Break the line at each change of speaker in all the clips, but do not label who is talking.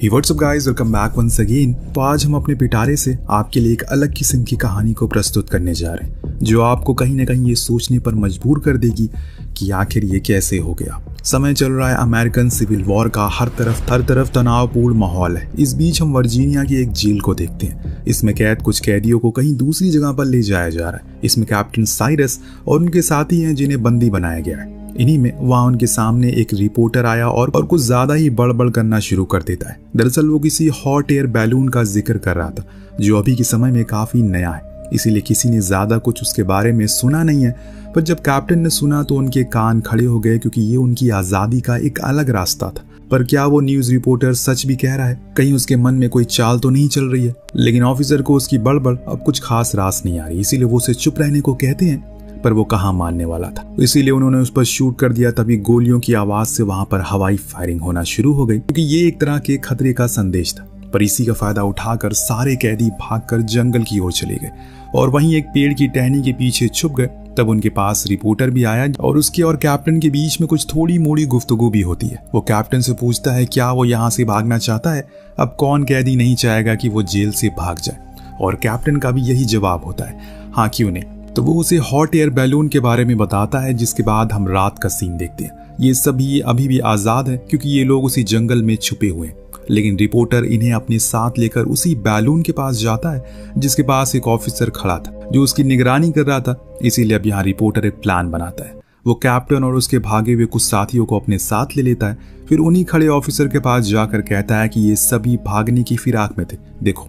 Hey, what's up guys? Welcome back once again। तो आज हम अपने पिटारे से आपके लिए एक अलग किस्म की कहानी को प्रस्तुत करने जा रहे हैं जो आपको कहीं ना कहीं ये सोचने पर मजबूर कर देगी कि आखिर ये कैसे हो गया। समय चल रहा है अमेरिकन सिविल वॉर का, हर तरफ तनावपूर्ण माहौल है। इस बीच हम वर्जीनिया की एक जेल को देखते हैं। इसमें कैद कुछ कैदियों को कहीं दूसरी जगह पर ले जाया जा रहा है। इसमें कैप्टन साइरस और उनके साथी हैं जिन्हें बंदी बनाया गया है। इन्हीं में वहां उनके सामने एक रिपोर्टर आया और कुछ ज्यादा ही बड़बड़ करना शुरू कर देता है। दरअसल वो किसी हॉट एयर बैलून का जिक्र कर रहा था जो अभी के समय में काफी नया है, इसीलिए किसी ने ज्यादा कुछ उसके बारे में सुना नहीं है। पर जब कैप्टन ने सुना तो उनके कान खड़े हो गए, क्योंकि ये उनकी आजादी का एक अलग रास्ता था। पर क्या वो न्यूज रिपोर्टर सच भी कह रहा है? कहीं उसके मन में कोई चाल तो नहीं चल रही है? लेकिन ऑफिसर को उसकी बड़बड़ अब कुछ खास रास नहीं आ रही, इसीलिए वो उसे चुप रहने को कहते हैं। पर वो कहाँ मानने वाला था, इसीलिए उन्होंने उस पर शूट कर दिया। तभी गोलियों की आवाज से वहां पर हवाई फायरिंग होना शुरू हो गई, क्योंकि ये एक तरह के खतरे का संदेश था। पर इसी का फायदा उठाकर सारे कैदी भागकर जंगल की ओर चले गए और वहीं एक पेड़ की टहनी के पीछे छुप गए। तब उनके पास रिपोर्टर भी आया और उसके और कैप्टन के बीच में कुछ थोड़ी मोड़ी गुफ्तगू भी होती है। वो कैप्टन से पूछता है क्या वो यहाँ से भागना चाहता है। अब कौन कैदी नहीं चाहेगा कि वो जेल से भाग जाए, और कैप्टन का भी यही जवाब होता है, हाँ क्यों नहीं। तो वो उसे हॉट एयर बैलून के बारे में बताता है, जिसके बाद हम रात का सीन देखते हैं। ये सभी अभी भी आजाद है क्योंकि ये लोग उसी जंगल में छुपे हुए हैं। लेकिन रिपोर्टर इन्हें अपने साथ लेकर उसी बैलून के पास जाता है जिसके पास एक ऑफिसर खड़ा था जो उसकी निगरानी कर रहा था। इसीलिए अब यहाँ रिपोर्टर एक प्लान बनाता है। वो कैप्टन और उसके भागे हुए कुछ साथियों को अपने साथ ले लेता है। फिर उन्हीं खड़े ऑफिसर के पास जाकर कहता है कि ये सभी भागने की फिराक में थे, देखो,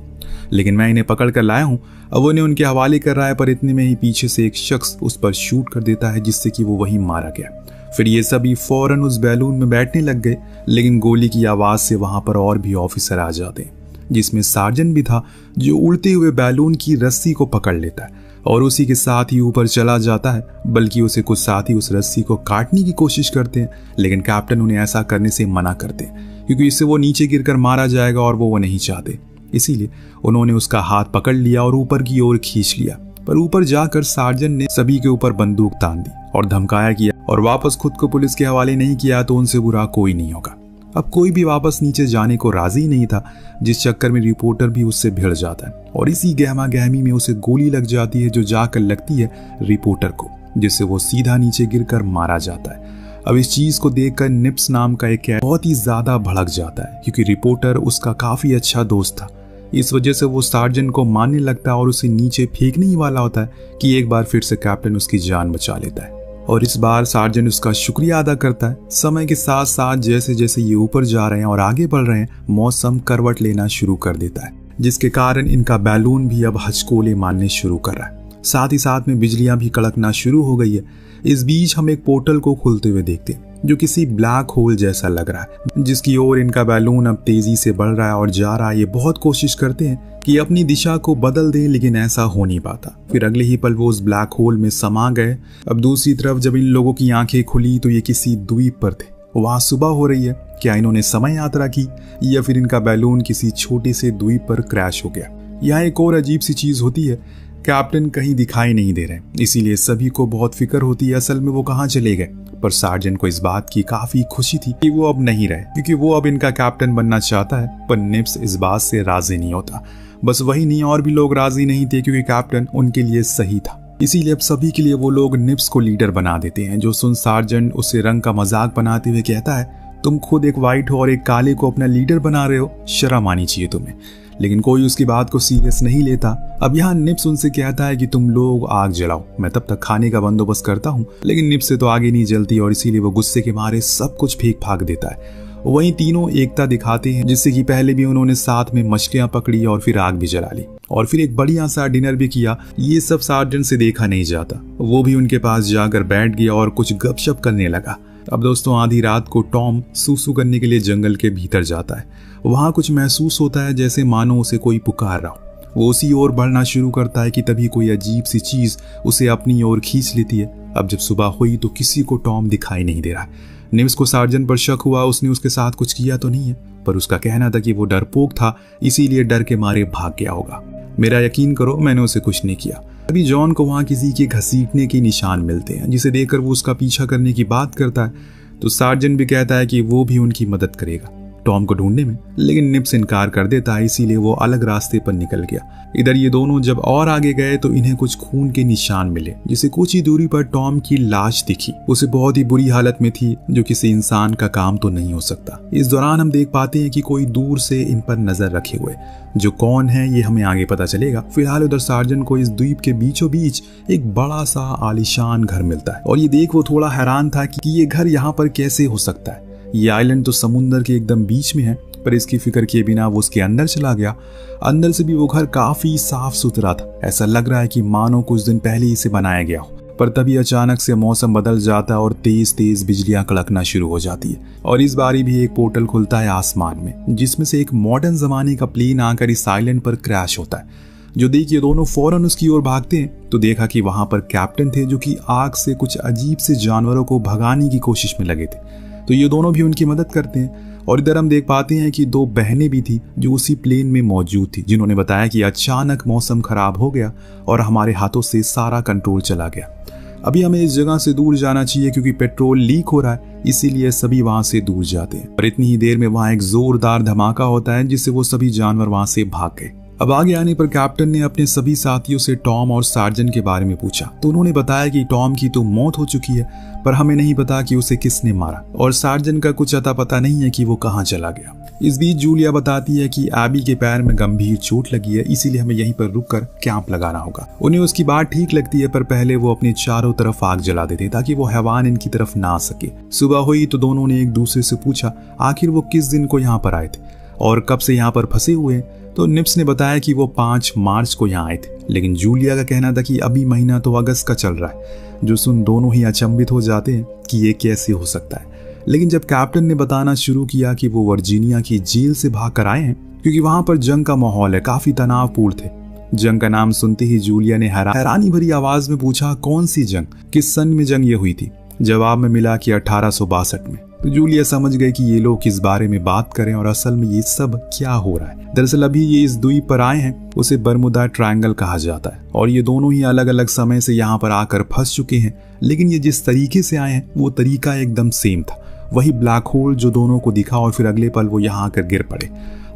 लेकिन मैं इन्हें पकड़ कर लाया हूँ। अब वो इन्हें उनके हवाले कर रहा है, पर इतने में ही पीछे से एक शख्स उस पर शूट कर देता है, जिससे कि वो वहीं मारा गया। फिर ये सभी फौरन उस बैलून में बैठने लग गए, लेकिन गोली की आवाज से वहां पर और भी ऑफिसर आ जाते हैं, जिसमें सार्जेंट भी था जो उड़ते हुए बैलून की रस्सी को पकड़ लेता है और उसी के साथ ही ऊपर चला जाता है। बल्कि उसे कुछ साथी उस रस्सी को काटने की कोशिश करते हैं, लेकिन कैप्टन उन्हें ऐसा करने से मना करते हैं, क्योंकि इससे वो नीचे गिरकर मारा जाएगा और वो नहीं चाहते। इसीलिए उन्होंने उसका हाथ पकड़ लिया और ऊपर की ओर खींच लिया। पर ऊपर जाकर सार्जेंट ने सभी के ऊपर बंदूक तान दी और धमकाया किया, और वापस खुद को पुलिस के हवाले नहीं किया तो उनसे बुरा कोई नहीं होगा। अब कोई भी वापस नीचे जाने को राजी नहीं था, जिस चक्कर में रिपोर्टर भी उससे भिड़ जाता है और इसी गहमा गहमी में उसे गोली लग जाती है, जो जाकर लगती है रिपोर्टर को, जिससे वो सीधा नीचे गिरकर मारा जाता है। अब इस चीज को देखकर निप्स नाम का एक कैदी बहुत ही ज्यादा भड़क जाता है, क्योंकि रिपोर्टर उसका काफी अच्छा दोस्त था। इस वजह से वो सार्जेंट को मारने लगता है और उसे नीचे फेंकने ही वाला होता है कि एक बार फिर से कैप्टन उसकी जान बचा लेता है, और इस बार सार्जेंट उसका शुक्रिया अदा करता है। समय के साथ साथ जैसे जैसे ये ऊपर जा रहे हैं और आगे बढ़ रहे हैं, मौसम करवट लेना शुरू कर देता है, जिसके कारण इनका बैलून भी अब हचकोले मारने शुरू कर रहा है। साथ ही साथ में बिजलियां भी कड़कना शुरू हो गई है। इस बीच हम एक पोर्टल को खुलते हुए देखते हैं जो किसी ब्लैक होल जैसा लग रहा है, जिसकी ओर इनका बैलून अब तेजी से बढ़ रहा है और जा रहा है। ये बहुत कोशिश करते हैं कि अपनी दिशा को बदल दें, लेकिन ऐसा हो नहीं पाता। फिर अगले ही पल वो उस ब्लैक होल में समा गए। अब दूसरी तरफ जब इन लोगों की आंखें खुली तो ये किसी द्वीप पर थे। वहां सुबह हो रही है। क्या इन्होंने समय यात्रा की, या फिर इनका बैलून किसी छोटे से द्वीप पर क्रैश हो गया? यहाँ एक और अजीब सी चीज होती है, कैप्टन कहीं दिखाई नहीं दे रहे, इसीलिए सभी को बहुत फिक्र होती है असल में वो कहाँ चले गए। पर सार्जेंट को इस बात की काफी खुशी थी कि वो अब नहीं रहे, क्योंकि वो अब इनका कैप्टन बनना चाहता है। पर निप्स इस बात से राजी नहीं होता। बस वही नहीं, और भी लोग राजी नहीं थे, क्योंकि कैप्टन उनके लिए सही था। इसीलिए अब सभी के लिए वो लोग निप्स को लीडर बना देते हैं। जो सुन सार्जेंट उसे रंग का मजाक बनाते हुए कहता है, तुम खुद एक व्हाइट हो और एक काले को अपना लीडर बना रहे हो, शर्म आनी चाहिए तुम्हें। लेकिन कोई उसकी बात को सीरियस नहीं लेता। अब यहाँ निप्स उनसे कहता है कि तुम लोग आग जलाओ, मैं तब तक खाने का बंदोबस्त करता हूँ। लेकिन निप्स से तो आगे नहीं जलती और इसीलिए वो गुस्से के मारे सब कुछ फेंक फाक देता है। वहीं तीनों एकता दिखाते हैं, जिससे कि पहले भी उन्होंने साथ में मछलियां पकड़ी और फिर आग भी जला ली और फिर एक बढ़िया सा डिनर भी किया। ये सब सार्जेंट से देखा नहीं जाता। वो भी उनके पास जाकर बैठ गया और कुछ गपशप करने लगा। अब दोस्तों आधी रात को टॉम सूसू करने के लिए जंगल के भीतर जाता है। वहां कुछ महसूस होता है जैसे मानो उसे कोई पुकार रहा हो। वो उसी ओर बढ़ना शुरू करता है कि तभी कोई अजीब सी चीज उसे अपनी ओर खींच लेती है। अब जब सुबह हुई तो किसी को टॉम दिखाई नहीं दे रहा। निम्स को सार्जेंट पर शक हुआ, उसने उसके साथ कुछ किया तो नहीं है, पर उसका कहना था कि वो डरपोक था, इसीलिए डर के मारे भाग गया होगा। मेरा यकीन करो, मैंने उसे कुछ नहीं किया। अभी जॉन को वहां किसी के घसीटने के निशान मिलते हैं, जिसे देखकर वो उसका पीछा करने की बात करता है। तो सार्जेंट भी कहता है कि वो भी उनकी मदद करेगा। टॉम को ढूंढने में, लेकिन निप्स इनकार कर देता है, इसीलिए वो अलग रास्ते पर निकल गया। इधर ये दोनों जब और आगे गए तो इन्हें कुछ खून के निशान मिले, जिसे कुछ ही दूरी पर टॉम की लाश दिखी। उसे बहुत ही बुरी हालत में थी, जो किसी इंसान का काम तो नहीं हो सकता। इस दौरान हम देख पाते हैं कि कोई दूर से इन पर नजर रखे हुए, जो कौन है ये हमें आगे पता चलेगा। फिलहाल उधर सार्जन को इस द्वीप के बीचों बीच एक बड़ा सा आलीशान घर मिलता है, और ये देख वो थोड़ा हैरान था कि ये घर यहाँ पर कैसे हो सकता है। ये आइलैंड तो समुंदर के एकदम बीच में है, पर इसकी फिक्र किए बिना वो उसके अंदर चला गया। अंदर से भी वो घर काफी साफ सुथरा था, ऐसा लग रहा है कि मानो कुछ दिन पहले इसे बनाया गया हो। पर तभी अचानक से मौसम बदल जाता है और तेज तेज बिजलियां कड़कना शुरू हो जाती है, और इस बारी भी एक पोर्टल खुलता है आसमान में, जिसमें से एक मॉडर्न जमाने का प्लेन आकर इस आइलैंड पर क्रैश होता है। जो देखिए दोनों फौरन उसकी ओर भागते हैं तो देखा कि वहां पर कैप्टन थे, जो कि आग से कुछ अजीब से जानवरों को भगाने की कोशिश में लगे थे। तो ये दोनों भी उनकी मदद करते हैं, और इधर हम देख पाते हैं कि दो बहनें भी थी जो उसी प्लेन में मौजूद थी, जिन्होंने बताया कि अचानक मौसम खराब हो गया और हमारे हाथों से सारा कंट्रोल चला गया। अभी हमें इस जगह से दूर जाना चाहिए क्योंकि पेट्रोल लीक हो रहा है, इसीलिए सभी वहां से दूर जाते हैं। और इतनी ही देर में वहां एक जोरदार धमाका होता है, जिससे वो सभी जानवर वहां से भाग गए। अब आगे आने पर कैप्टन ने अपने सभी साथियों से टॉम और सार्जन के बारे में पूछा, तो उन्होंने बताया कि टॉम की तो मौत हो चुकी है, पर हमें नहीं पता कि उसे किसने मारा, और सार्जन का कुछ अता पता नहीं है कि वो कहाँ चला गया। इस बीच जूलिया बताती है कि एबी के पैर में गंभीर चोट लगी है, इसीलिए हमें यहीं पर रुककर कैंप लगाना होगा। उन्हें उसकी बात ठीक लगती है, पर पहले वो अपने चारों तरफ आग जला देते ताकि वो हैवान इनकी तरफ ना आ सके। सुबह हुई तो दोनों ने एक दूसरे से पूछा आखिर वो किस दिन को यहाँ पर आए थे और कब से यहाँ पर फंसे हुए हैं। तो निप्स ने बताया कि वो 5 मार्च को यहाँ आए थे, लेकिन जूलिया का कहना था कि अभी महीना तो अगस्त का चल रहा है, जो सुन दोनों ही अचंभित हो जाते हैं कि ये कैसे हो सकता है। लेकिन जब कैप्टन ने बताना शुरू किया कि वो वर्जीनिया की जेल से भाग कर आए हैं, क्योंकि वहां पर जंग का माहौल है, काफी तनावपूर्ण थे। जंग का नाम सुनते ही जूलिया ने हैरानी भरी आवाज में पूछा कौन सी जंग, किस सन में जंग ये हुई थी। जवाब में मिला कि 1862 में। तो जूलिया समझ गई कि ये लोग किस बारे में बात करें और असल में ये सब क्या हो रहा है। दरअसल अभी ये इस द्वीप पर आए हैं, उसे बर्मुदा ट्रायंगल कहा जाता है, और ये दोनों ही अलग अलग समय से यहाँ पर आकर फंस चुके हैं, लेकिन ये जिस तरीके से आए हैं वो तरीका एकदम सेम था, वही ब्लैक होल जो दोनों को दिखा, और फिर अगले पल वो यहाँ आकर गिर पड़े।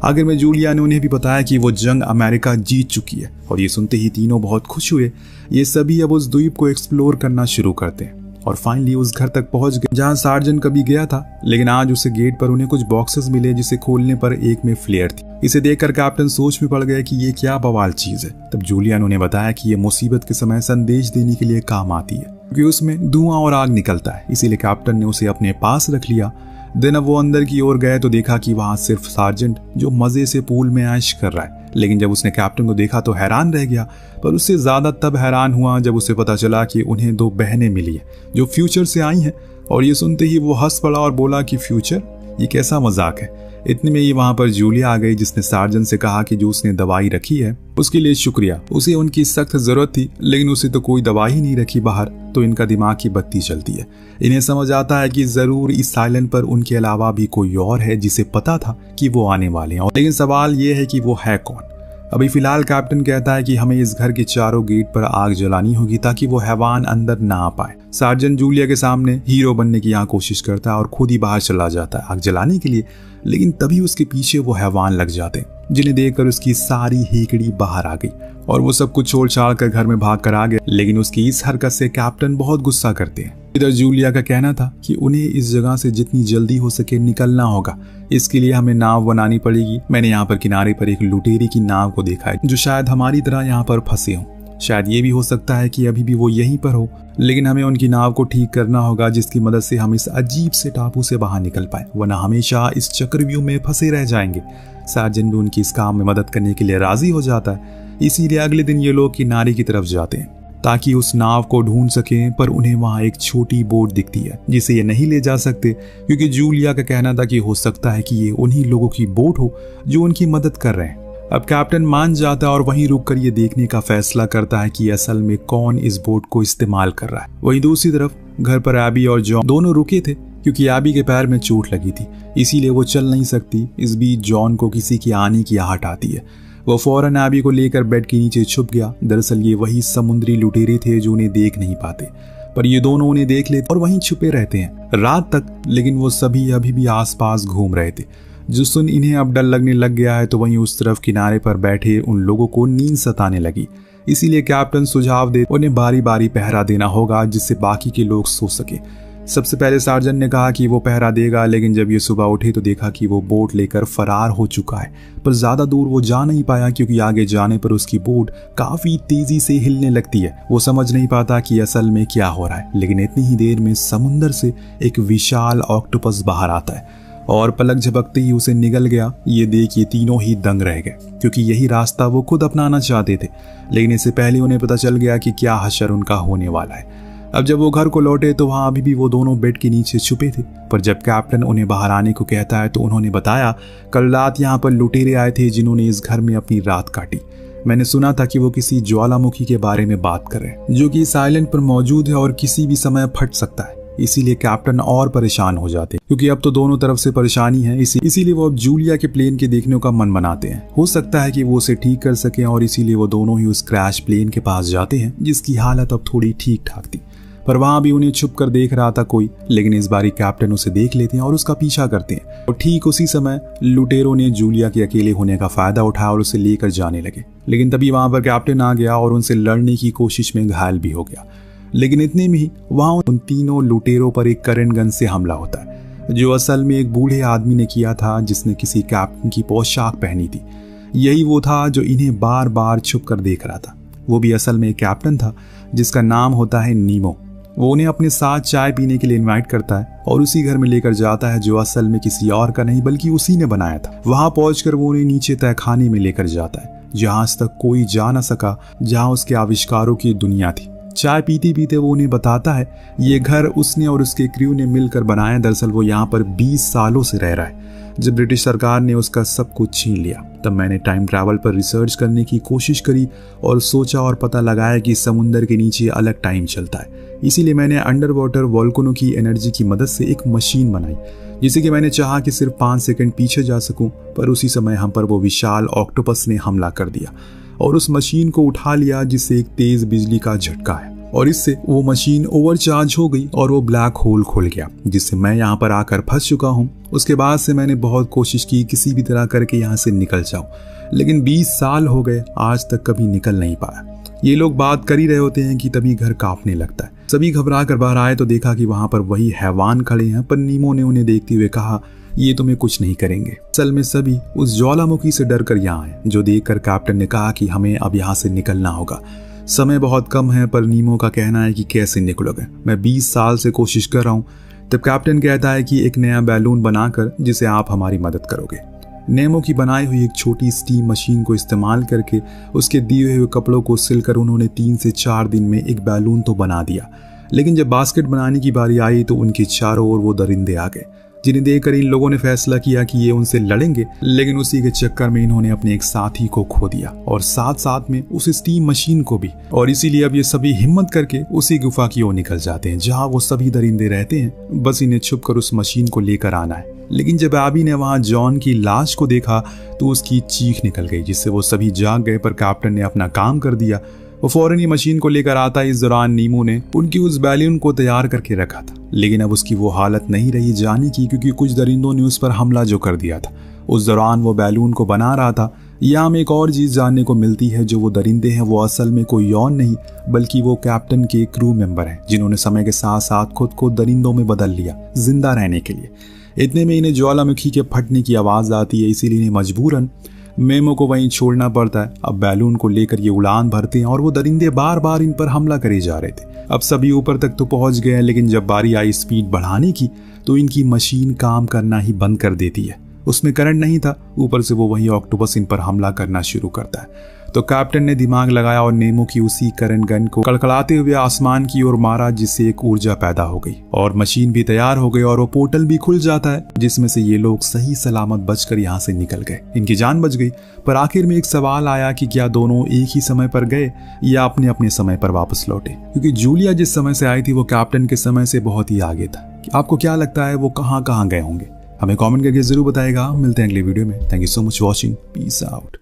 आखिर में जूलिया ने उन्हें भी बताया कि वो जंग अमेरिका जीत चुकी है, और ये सुनते ही तीनों बहुत खुश हुए। ये सभी अब उस द्वीप को एक्सप्लोर करना शुरू करते हैं, और फाइनली उस घर तक पहुंच गए जहां सार्जन कभी गया था, लेकिन आज उसे गेट पर उन्हें कुछ बॉक्सेस मिले, जिसे खोलने पर एक में फ्लेयर थी। इसे देखकर कैप्टन सोच में पड़ गए कि ये क्या बवाल चीज है। तब जूलिया ने उन्हें बताया कि ये मुसीबत के समय संदेश देने के लिए काम आती है, क्योंकि उसमें धुआं और आग निकलता है, इसीलिए कैप्टन ने उसे अपने पास रख लिया। दिन अब वो अंदर की ओर गए तो देखा कि वहां सिर्फ सार्जेंट जो मजे से पूल में ऐश कर रहा है, लेकिन जब उसने कैप्टन को देखा तो हैरान रह गया। पर उससे ज्यादा तब हैरान हुआ जब उसे पता चला कि उन्हें 2 बहनें मिली है जो फ्यूचर से आई हैं, और ये सुनते ही वो हंस पड़ा और बोला कि फ्यूचर, ये कैसा मजाक है। इतने में ही वहां पर जूलिया आ गई, जिसने सार्जन से कहा कि जो उसने दवाई रखी है उसके लिए शुक्रिया, उसे उनकी सख्त जरूरत थी, लेकिन उसे तो कोई दवाई नहीं रखी बाहर। तो इनका दिमाग की बत्ती चलती है, इन्हें समझ आता है कि जरूर इस आइलैंड पर उनके अलावा भी कोई और है जिसे पता था कि वो आने वाले हैं, लेकिन सवाल ये है कि वो है कौन। अभी फिलहाल कैप्टन कहता है कि हमें इस घर के चारों गेट पर आग जलानी होगी ताकि वो हैवान अंदर ना आ पाए। सार्जन जूलिया के सामने हीरो बनने की यहाँ कोशिश करता है और खुद ही बाहर चला जाता है आग जलाने के लिए, लेकिन तभी उसके पीछे वो हैवान लग जाते हैं, जिन्हें देखकर उसकी सारी हेकड़ी बाहर आ गई और वो सब कुछ छोड़ छाड़ कर घर में भाग कर आ गया। लेकिन उसकी इस हरकत से कैप्टन बहुत गुस्सा करते हैं। इधर जूलिया का कहना था कि उन्हें इस जगह से जितनी जल्दी हो सके निकलना होगा, इसके लिए हमें नाव बनानी पड़ेगी। मैंने यहाँ पर किनारे पर एक लुटेरी की नाव को देखा है जो शायद हमारी तरह यहाँ पर फंसे हों। शायद ये भी हो सकता है कि अभी भी वो यहीं पर हो, लेकिन हमें उनकी नाव को ठीक करना होगा जिसकी मदद से हम इस अजीब से टापू से बाहर निकल पाए, वरना हमेशा इस चक्रव्यूह में फंसे रह जाएंगे। सार्जन भी उनकी इस काम में मदद करने के लिए राजी हो जाता है। इसीलिए अगले दिन ये लोग किनारे की तरफ जाते हैं ताकि उस नाव को ढूंढ सकें, पर उन्हें वहां एक छोटी बोट दिखती है जिसे ये नहीं ले जा सकते, क्योंकि जूलिया का कहना था कि हो सकता है कि ये उन्हीं लोगों की बोट हो जो उनकी मदद कर रहे हैं। अब कैप्टन मान जाता है और वहीं रुककर ये देखने का फैसला करता है कि असल में कौन इस बोट को इस्तेमाल कर रहा है। वहीं दूसरी तरफ घर पर एबी और जॉन दोनों रुके थे, क्योंकि एबी के पैर में चोट लगी थी, इसीलिए वो चल नहीं सकती। इस बीच जॉन को किसी की आने की आहट आती है। वो फौरन एबी को लेकर बेड के नीचे छुप गया। दरअसल ये वही समुद्री लुटेरे थे जो उन्हें देख नहीं पाते, पर ये दोनों उन्हें देख लेते और वहीं छुपे रहते हैं रात तक। लेकिन वो सभी अभी भी आसपास घूम रहे थे। जो सुन इन्हें अब डर लगने लग गया है तो वहीं उस तरफ किनारे पर बैठे उन लोगों को नींद सताने लगी। इसीलिए कैप्टन सुझाव दे उन्हें बारी बारी पहरा देना होगा जिससे बाकी के लोग सो सके। सबसे पहले सार्जन ने कहा कि वो पहरा देगा, लेकिन जब ये सुबह उठे तो देखा कि वो बोट लेकर फरार हो चुका है। पर ज्यादा दूर वो जा नहीं पाया क्योंकि आगे जाने पर उसकी बोट काफी तेजी से हिलने लगती है। वो समझ नहीं पाता कि असल में क्या हो रहा है, लेकिन इतनी ही देर में समुंदर से एक विशाल ऑक्टोपस बाहर आता है और पलक झपकते ही उसे निगल गया। ये देख ये तीनों ही दंग रह गए क्योंकि यही रास्ता वो खुद अपनाना चाहते थे, लेकिन इससे पहले उन्हें पता चल गया कि क्या हशर उनका होने वाला है। अब जब वो घर को लौटे तो वहां अभी भी वो दोनों बेड के नीचे छुपे थे। पर जब कैप्टन उन्हें बाहर आने को कहता है तो उन्होंने बताया, कल रात यहाँ पर लुटेरे आए थे जिन्होंने इस घर में अपनी रात काटी। मैंने सुना था कि वो किसी ज्वालामुखी के बारे में बात कर रहे हैं जो कि इस आइलैंड पर मौजूद है और किसी भी समय फट सकता है। इसीलिए कैप्टन और परेशान हो जाते हैं क्योंकि अब तो दोनों तरफ से परेशानी है। इसीलिए वो अब जूलिया के प्लेन के देखने का मन बनाते हैं। हो सकता है कि वो उसे ठीक कर सकें और इसीलिए वो दोनों ही उस क्रैश प्लेन के पास जाते हैं जिसकी हालत अब थोड़ी ठीक ठाक थी। पर वहां भी उन्हें छुप कर देख रहा था कोई, लेकिन इस बारी कैप्टन उसे देख लेते हैं और उसका पीछा करते हैं। और ठीक उसी समय लुटेरों ने जूलिया के अकेले होने का फायदा उठाया और उसे लेकर जाने लगे। लेकिन तभी वहां पर कैप्टन आ गया और उनसे लड़ने की कोशिश में घायल भी हो गया। लेकिन इतने में ही वहां उन तीनों लुटेरों पर एक करंट गन से हमला होता है जो असल में एक बूढ़े आदमी ने किया था जिसने किसी कैप्टन की पोशाक पहनी थी। यही वो था जो इन्हें बार बार छुप कर देख रहा था। वो भी असल में एक कैप्टन था जिसका नाम होता है नीमो। वो उन्हें अपने साथ चाय पीने के लिए इनवाइट करता है और उसी घर में लेकर जाता है जो असल में किसी और का नहीं बल्कि उसी ने बनाया था। वहां पहुंचकर वो उन्हें नीचे तहखाने में लेकर जाता है जहां आज तक कोई जा न सका, जहां उसके आविष्कारों की दुनिया थी। चाय पीते पीते वो उन्हें बताता है ये घर उसने और उसके क्रू ने मिलकर बनाया। दरअसल वो यहाँ पर 20 सालों से रह रहा है। जब ब्रिटिश सरकार ने उसका सब कुछ छीन लिया तब मैंने टाइम ट्रैवल पर रिसर्च करने की कोशिश करी और सोचा और पता लगाया कि समुंदर के नीचे अलग टाइम चलता है। इसीलिए मैंने अंडर वाटर वोल्केनो की एनर्जी की मदद से एक मशीन बनाई जिसे कि मैंने चाहा कि सिर्फ 5 सेकंड पीछे जा सकूं। पर उसी समय हम पर वो विशाल ऑक्टोपस ने हमला कर दिया और उस मशीन को उठा लिया जिससे एक तेज बिजली का झटका है और इससे वो मशीन ओवरचार्ज हो गई और वो ब्लैक होल खुल गया जिससे मैं यहाँ पर आकर फंस चुका हूँ। उसके बाद से मैंने बहुत कोशिश की किसी भी तरह करके यहाँ से निकल जाऊं, लेकिन 20 साल हो गए आज तक कभी निकल नहीं पाया। ये लोग बात कर ही रहे होते हैं कि तभी घर कांपने लगता है। सभी घबरा कर बाहर आए तो देखा कि वहां पर वही हैवान खड़े हैं। पर नीमो ने उन्हें देखते हुए कहा, ये तुम्हें कुछ नहीं करेंगे। असल में सभी उस ज्वालामुखी से डर कर यहाँ आए, जो देखकर कैप्टन ने कहा कि हमें अब यहाँ से निकलना होगा। समय बहुत कम है। पर नीमो का कहना है कि कैसे निकलोगे, मैं 20 साल से कोशिश कर रहा हूँ। तब कैप्टन कहता है कि एक नया बैलून बनाकर जिसे आप हमारी मदद करोगे। नेमो की बनाई हुई एक छोटी स्टीम मशीन को इस्तेमाल करके उसके दिए हुए कपड़ों को सिलकर उन्होंने 3 से 4 दिन में एक बैलून तो बना दिया। लेकिन जब बास्केट बनाने की बारी आई तो उनके चारों ओर वो दरिंदे आ गए, जिन्हें देखकर इन लोगों ने फैसला किया कि ये उनसे लड़ेंगे। लेकिन उसी के चक्कर में इन्होंने अपने एक साथी को खो दिया और साथ साथ में उस स्टीम मशीन को भी। और इसीलिए अब ये सभी हिम्मत करके उसी गुफा की ओर निकल जाते हैं जहां वो सभी दरिंदे रहते हैं। बस इन्हें छुपकर उस मशीन को लेकर आना है। लेकिन जब एबी ने वहां जॉन की लाश को देखा तो उसकी चीख निकल गई, जिससे वो सभी जाग गए। पर कैप्टन ने अपना काम कर दिया। वो फौरन ही मशीन को लेकर आता। इस दौरान नीमो ने उनकी उस बैलून को तैयार करके रखा था, लेकिन अब उसकी वो हालत नहीं रही जाने की क्योंकि कुछ दरिंदों ने उस पर हमला जो कर दिया था। उस दौरान वो बैलून को बना रहा था। यहाँ हमें एक और चीज जानने को मिलती है, जो वो दरिंदे हैं वो असल में कोई और नहीं बल्कि वो कैप्टन के क्रू मेंबर हैं, जिन्होंने समय के साथ साथ खुद को दरिंदों में बदल लिया जिंदा रहने के लिए। इतने में इन्हें ज्वालामुखी के फटने की आवाज आती है, इसीलिए इन्हें मजबूरन मेमो को वहीं छोड़ना पड़ता है। अब बैलून को लेकर ये उड़ान भरते हैं और वो दरिंदे बार बार इन पर हमला करे जा रहे थे। अब सभी ऊपर तक तो पहुंच गए हैं, लेकिन जब बारी आई स्पीड बढ़ाने की तो इनकी मशीन काम करना ही बंद कर देती है। उसमें करंट नहीं था, ऊपर से वो वही ऑक्टोपस इन पर हमला करना शुरू करता है। तो कैप्टन ने दिमाग लगाया और नेमो की उसी करंट गन को कड़कड़ाते हुए आसमान की ओर मारा, जिससे एक ऊर्जा पैदा हो गई और मशीन भी तैयार हो गई और वो पोर्टल भी खुल जाता है, जिसमें से ये लोग सही सलामत बचकर यहाँ से निकल गए। इनकी जान बच गई। पर आखिर में एक सवाल आया कि क्या दोनों एक ही समय पर गए या अपने अपने समय पर वापस लौटे, क्योंकि जूलिया जिस समय से आई थी वो कैप्टन के समय से बहुत ही आगे था। आपको क्या लगता है वो कहाँ कहाँ गए होंगे? हमें कमेंट करके जरूर बताएगा। मिलते हैं अगले वीडियो में। Thank you so much watching. Peace out.